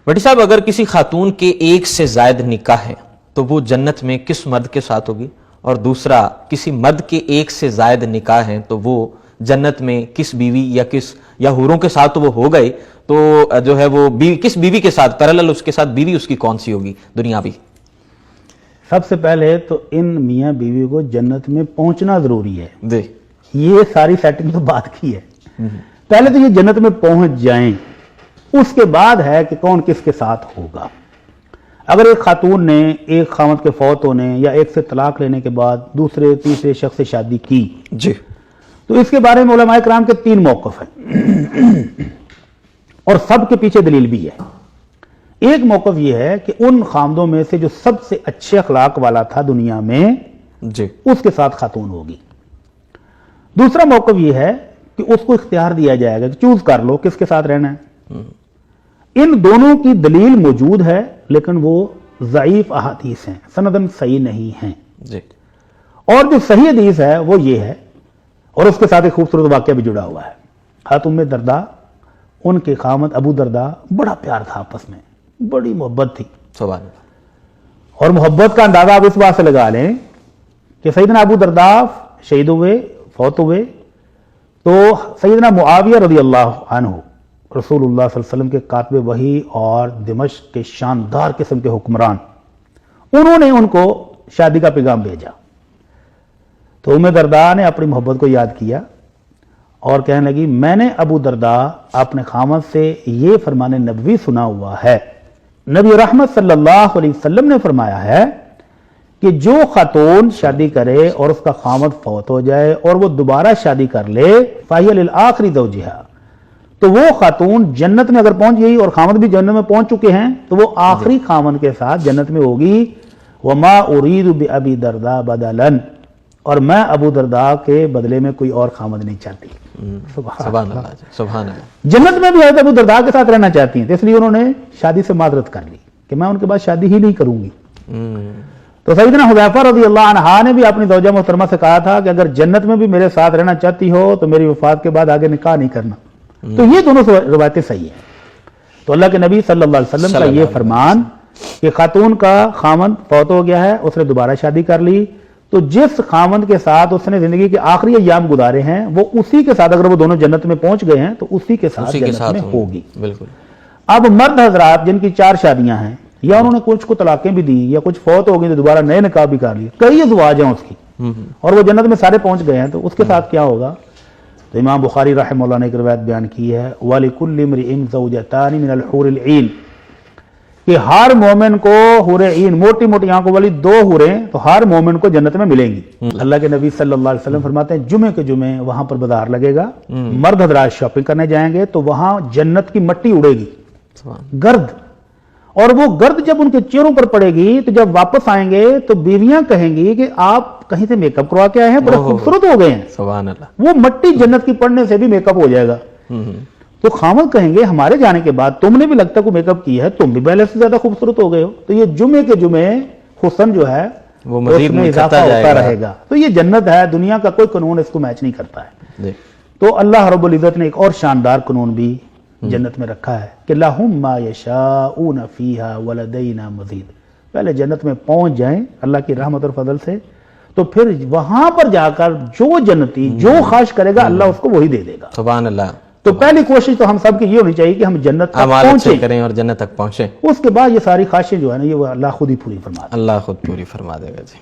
بھٹی صاحب اگر کسی خاتون کے ایک سے زائد نکاح ہے تو وہ جنت میں کس مرد کے ساتھ ہوگی، اور دوسرا کسی مرد کے ایک سے زائد نکاح ہیں تو وہ جنت میں کس بیوی یا حوروں کے ساتھ تو وہ ہو گئے، تو جو ہے وہ کس بیوی کے ساتھ پیرالل اس کے ساتھ بیوی اس کی کون سی ہوگی دنیاوی؟ سب سے پہلے تو ان میاں بیوی کو جنت میں پہنچنا ضروری ہے. جی یہ ساری سیٹنگ تو بات کی ہے. پہلے تو یہ جنت میں پہنچ جائیں، اس کے بعد ہے کہ کون کس کے ساتھ ہوگا. اگر ایک خاتون نے ایک خاوند کے فوت ہونے یا ایک سے طلاق لینے کے بعد دوسرے تیسرے شخص سے شادی کی جی تو اس کے بارے میں علماء کرام کے 3 موقف ہیں اور سب کے پیچھے دلیل بھی ہے. ایک موقف یہ ہے کہ ان خامدوں میں سے جو سب سے اچھے اخلاق والا تھا دنیا میں جی اس کے ساتھ خاتون ہوگی. دوسرا موقف یہ ہے کہ اس کو اختیار دیا جائے گا کہ چوز کر لو کس کے ساتھ رہنا ہے. ان دونوں کی دلیل موجود ہے لیکن وہ ضعیف احادیث ہیں، سندن صحیح نہیں ہیں. جی اور جو صحیح حدیث ہے وہ یہ ہے، اور اس کے ساتھ ایک خوبصورت واقعہ بھی جڑا ہوا ہے. حضرت ام درداء، ان کے خامد ابو درداء، بڑا پیار تھا آپس میں، بڑی محبت تھی. سبحان اللہ. اور محبت کا اندازہ آپ اس بات سے لگا لیں کہ سیدنا ابو درداء شہید ہوئے، فوت ہوئے، تو سیدنا معاویہ رضی اللہ عنہ رسول اللہ صلی اللہ علیہ وسلم کے کاتب وحی اور دمشق کے شاندار قسم کے حکمران، انہوں نے ان کو شادی کا پیغام بھیجا. تو ام درداء نے اپنی محبت کو یاد کیا اور کہنے لگی میں نے ابو درداء اپنے خامد سے یہ فرمان نبوی سنا ہوا ہے، نبی رحمت صلی اللہ علیہ وسلم نے فرمایا ہے کہ جو خاتون شادی کرے اور اس کا خامد فوت ہو جائے اور وہ دوبارہ شادی کر لے فَهِيَ لِلْآخِرِ زَوْجِهَا، تو وہ خاتون جنت میں اگر پہنچ گئی اور خامد بھی جنت میں پہنچ چکے ہیں تو وہ آخری خامد کے ساتھ جنت میں ہوگی. وَمَا أُرِيدُ بِأَبِي دَرْدَاءَ بَدَلًا، اور میں ابو درداء کے بدلے میں کوئی اور خامد نہیں چاہتی. سبحان اللہ سبحان اللہ. جنت میں بھی حضرت ابو درداء کے ساتھ رہنا چاہتی ہیں، اس لیے انہوں نے شادی سے معذرت کر لی کہ میں ان کے بعد شادی ہی نہیں کروں گی. تو سیدنا حذیفہ رضی اللہ عنہ نے بھی اپنی زوجہ محترمہ سے کہا تھا کہ اگر جنت میں بھی میرے ساتھ رہنا چاہتی ہو تو میری وفات کے بعد آگے نکاح نہیں کرنا. تو یہ دونوں روایتیں صحیح ہیں. تو اللہ کے نبی صلی اللہ علیہ وسلم کا یہ فرمان کہ خاتون کا خامند فوت ہو گیا ہے، اس نے دوبارہ شادی کر لی، تو جس خامند کے ساتھ اس نے زندگی کے آخری ایام گزارے ہیں وہ اسی کے ساتھ، اگر وہ دونوں جنت میں پہنچ گئے ہیں تو اسی کے ساتھ جنت میں ہوگی. بالکل. اب مرد حضرات جن کی 4 شادیاں ہیں یا انہوں نے کچھ کو طلاقیں بھی دی یا کچھ فوت ہو گئی تو دوبارہ نئے نکاح بھی کر لیے، کئی ازواج ہیں اس کی اور وہ جنت میں سارے پہنچ گئے ہیں، تو اس کے ساتھ کیا ہوگا؟ تو امام بخاری رحمہ اللہ نے ایک روایت بیان کی ہے وَلِكُلِّ امْرِئٍ زَوْجَتَانِ مِنَ الْحُورِ الْعِينِ، کہ ہر مومن کو حور عین، موٹی موٹی آنکھوں والی 2 حوریں تو ہر مومن کو جنت میں ملیں گی. اللہ کے نبی صلی اللہ علیہ وسلم فرماتے ہیں جمعے کے جمعے وہاں پر بازار لگے گا، مرد حضرات شاپنگ کرنے جائیں گے تو وہاں جنت کی مٹی اڑے گی، گرد، اور وہ گرد جب ان کے چہروں پر پڑے گی تو جب واپس آئیں گے تو بیویاں کہیں گی کہ آپ کہیں سے میک اپ کروا کے آئے ہیں، بڑے خوبصورت ہو گئے ہیں. سبحان اللہ. وہ مٹی جنت کی پڑنے سے بھی میک اپ ہو جائے گا. تو خامد کہیں گے ہمارے جانے کے بعد تم نے بھی لگتا کوئی میک اپ کیا ہے، تم بھی پہلے سے زیادہ خوبصورت ہو گئے ہو. تو یہ جمعے کے جمعے حسن جو ہے وہ مزید میں اضافہ ہوتا رہے گا. تو یہ جنت ہے، دنیا کا کوئی قانون اس کو میچ نہیں کرتا ہے. تو اللہ رب العزت نے ایک اور شاندار قانون بھی جنت میں رکھا ہے کہ لَهُمْ مَا يَشَاءُونَ فِيهَا وَلَدَيْنَا مَزِيدٌ. پہلے جنت میں پہنچ جائیں اللہ کی رحمت اور فضل سے، تو پھر وہاں پر جا کر جو جنتی جو خواہش کرے گا اللہ اس کو وہی دے دے گا. سبحان اللہ. تو پہلی کوشش تو ہم سب کی یہ ہونی چاہیے کہ ہم جنت تک پہنچیں کریں اور جنت تک پہنچیں. اس کے بعد یہ ساری خواہشیں جو ہے نا یہ وہ اللہ خود ہی پوری فرما دے گا. اللہ خود پوری فرما دے گا. جی.